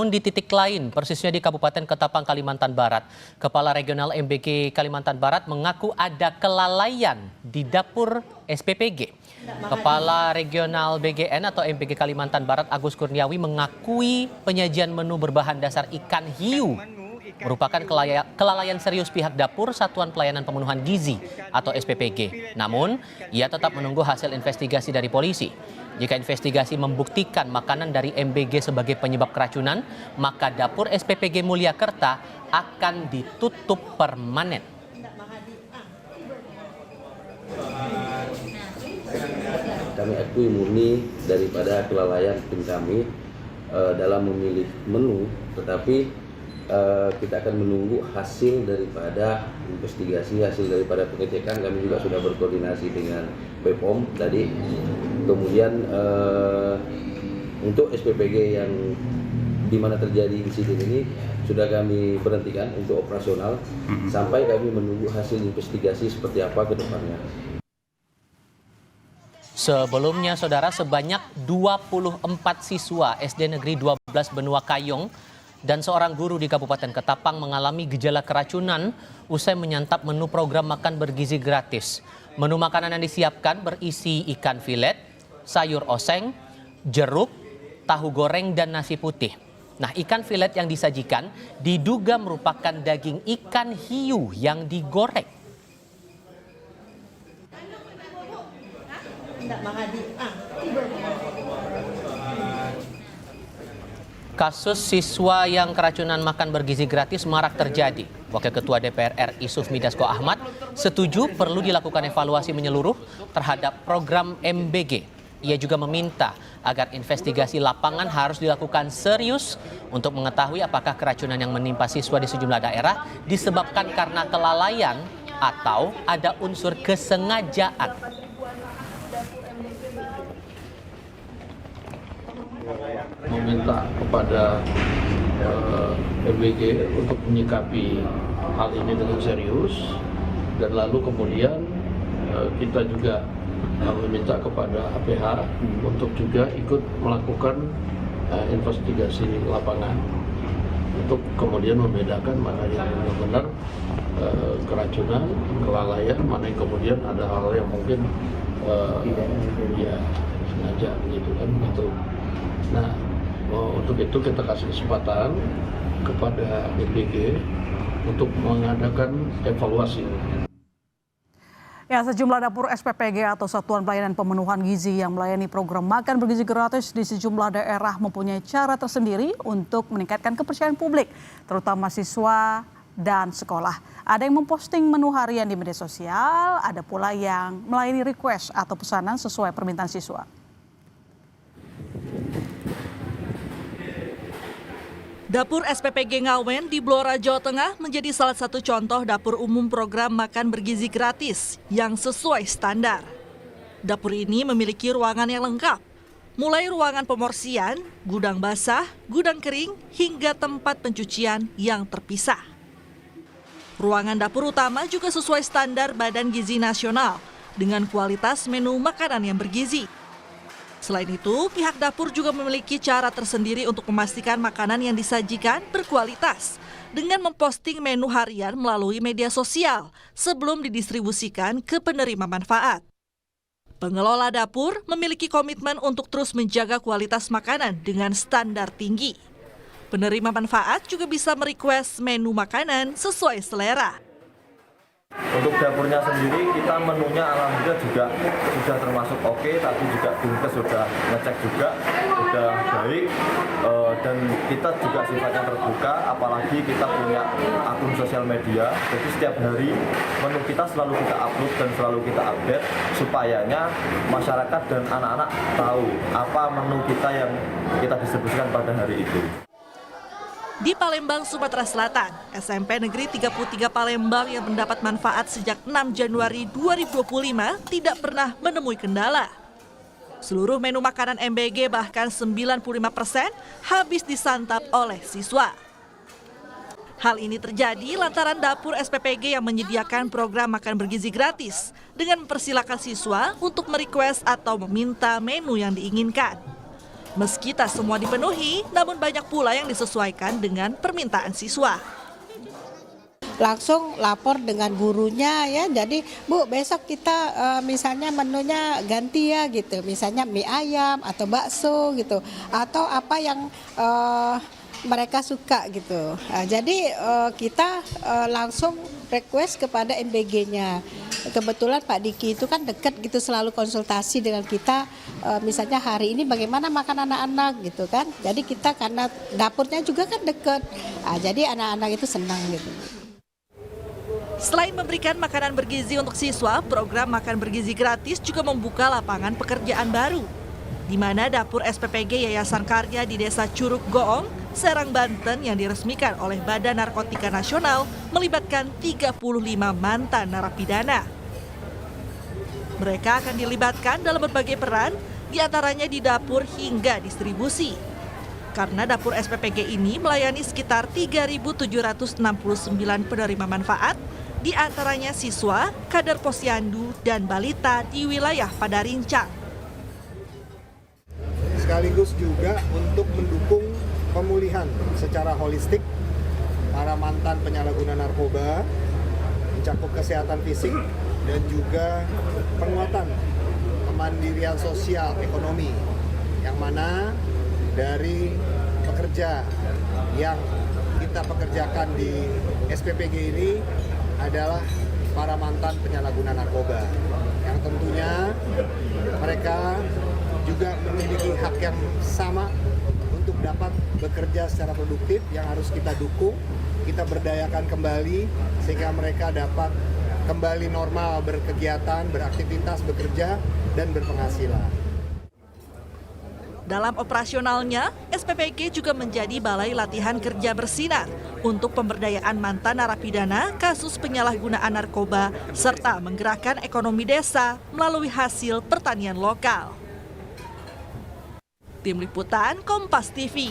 Namun di titik lain, persisnya di Kabupaten Ketapang, Kalimantan Barat, Kepala Regional MBG Kalimantan Barat mengaku ada kelalaian di dapur SPPG. Kepala Regional BGN atau MBG Kalimantan Barat Agus Kurniawi mengakui penyajian menu berbahan dasar ikan hiu merupakan kelalaian serius pihak dapur Satuan Pelayanan Pemenuhan Gizi atau SPPG. Namun, ia tetap menunggu hasil investigasi dari polisi. Jika investigasi membuktikan makanan dari MBG sebagai penyebab keracunan, maka dapur SPPG Mulyakerta akan ditutup permanen. Kami akui murni daripada kelalaian tim kami dalam memilih menu, tetapi kita akan menunggu hasil daripada investigasi, hasil daripada pengecekan. Kami juga sudah berkoordinasi dengan BPOM tadi. Kemudian untuk SPPG yang di mana terjadi insiden ini sudah kami berhentikan untuk operasional sampai kami menunggu hasil investigasi seperti apa ke depannya. Sebelumnya, saudara, sebanyak 24 siswa SD Negeri 12 Benua Kayong dan seorang guru di Kabupaten Ketapang mengalami gejala keracunan usai menyantap menu program makan bergizi gratis. Menu makanan yang disiapkan berisi ikan filet, sayur oseng, jeruk, tahu goreng, dan nasi putih. Nah, ikan filet yang disajikan diduga merupakan daging ikan hiu yang digoreng. Kasus siswa yang keracunan makan bergizi gratis marak terjadi. Wakil Ketua DPR RI Sufmi Dasko Ahmad setuju perlu dilakukan evaluasi menyeluruh terhadap program MBG. Ia juga meminta agar investigasi lapangan harus dilakukan serius untuk mengetahui apakah keracunan yang menimpa siswa di sejumlah daerah disebabkan karena kelalaian atau ada unsur kesengajaan. Meminta kepada MBG untuk menyikapi hal ini dengan serius, dan lalu kemudian kita juga meminta kepada APH untuk juga ikut melakukan investigasi lapangan untuk kemudian membedakan mana yang benar-benar keracunan, kelalaian, mana yang kemudian ada hal yang mungkin ya sengaja gitu kan gitu. Nah, untuk itu kita kasih kesempatan kepada MBG untuk mengadakan evaluasi. Ya, sejumlah dapur SPPG atau Satuan Pelayanan Pemenuhan Gizi yang melayani program makan bergizi gratis di sejumlah daerah mempunyai cara tersendiri untuk meningkatkan kepercayaan publik, terutama siswa dan sekolah. Ada yang memposting menu harian di media sosial, ada pula yang melayani request atau pesanan sesuai permintaan siswa. Dapur SPPG Ngawen di Blora, Jawa Tengah menjadi salah satu contoh dapur umum program makan bergizi gratis yang sesuai standar. Dapur ini memiliki ruangan yang lengkap, mulai ruangan pemorsian, gudang basah, gudang kering, hingga tempat pencucian yang terpisah. Ruangan dapur utama juga sesuai standar Badan Gizi Nasional dengan kualitas menu makanan yang bergizi. Selain itu, pihak dapur juga memiliki cara tersendiri untuk memastikan makanan yang disajikan berkualitas dengan memposting menu harian melalui media sosial sebelum didistribusikan ke penerima manfaat. Pengelola dapur memiliki komitmen untuk terus menjaga kualitas makanan dengan standar tinggi. Penerima manfaat juga bisa merequest menu makanan sesuai selera. Untuk dapurnya sendiri, kita menunya alhamdulillah juga sudah termasuk oke, tapi juga Dinkes sudah ngecek juga, sudah baik, dan kita juga sifatnya terbuka, apalagi kita punya akun sosial media, jadi setiap hari menu kita selalu kita upload dan selalu kita update, supayanya masyarakat dan anak-anak tahu apa menu kita yang kita distribusikan pada hari itu. Di Palembang, Sumatera Selatan, SMP Negeri 33 Palembang yang mendapat manfaat sejak 6 Januari 2025 tidak pernah menemui kendala. Seluruh menu makanan MBG bahkan 95% habis disantap oleh siswa. Hal ini terjadi lantaran dapur SPPG yang menyediakan program makan bergizi gratis dengan mempersilakan siswa untuk merequest atau meminta menu yang diinginkan. Meski tak semua dipenuhi, namun banyak pula yang disesuaikan dengan permintaan siswa. Langsung lapor dengan gurunya ya, jadi Bu besok kita misalnya menunya ganti ya gitu, misalnya mie ayam atau bakso gitu, atau apa yang mereka suka gitu. Jadi kita langsung request kepada MBG-nya. Kebetulan Pak Diki itu kan dekat gitu, selalu konsultasi dengan kita, misalnya hari ini bagaimana makan anak-anak gitu kan. Jadi kita karena dapurnya juga kan dekat, jadi anak-anak itu senang gitu. Selain memberikan makanan bergizi untuk siswa, program makan bergizi gratis juga membuka lapangan pekerjaan baru, di mana dapur SPPG Yayasan Karya di Desa Curug Goong, Serang, Banten yang diresmikan oleh Badan Narkotika Nasional melibatkan 35 mantan narapidana. Mereka akan dilibatkan dalam berbagai peran, diantaranya di dapur hingga distribusi. Karena dapur SPPG ini melayani sekitar 3.769 penerima manfaat, di antaranya siswa, kader posyandu, dan balita di wilayah Padarincang. Sekaligus juga untuk mendukung pemulihan secara holistik para mantan penyalahguna narkoba, mencakup kesehatan fisik dan juga penguatan kemandirian sosial ekonomi, yang mana dari pekerja yang kita pekerjakan di SPPG ini adalah para mantan penyalahguna narkoba, yang tentunya mereka juga memiliki hak yang sama untuk dapat bekerja secara produktif, yang harus kita dukung, kita berdayakan kembali sehingga mereka dapat kembali normal berkegiatan, beraktivitas, bekerja, dan berpenghasilan. Dalam operasionalnya, SPPG juga menjadi balai latihan kerja bersinar untuk pemberdayaan mantan narapidana kasus penyalahgunaan narkoba serta menggerakkan ekonomi desa melalui hasil pertanian lokal. Tim Liputan Kompas TV.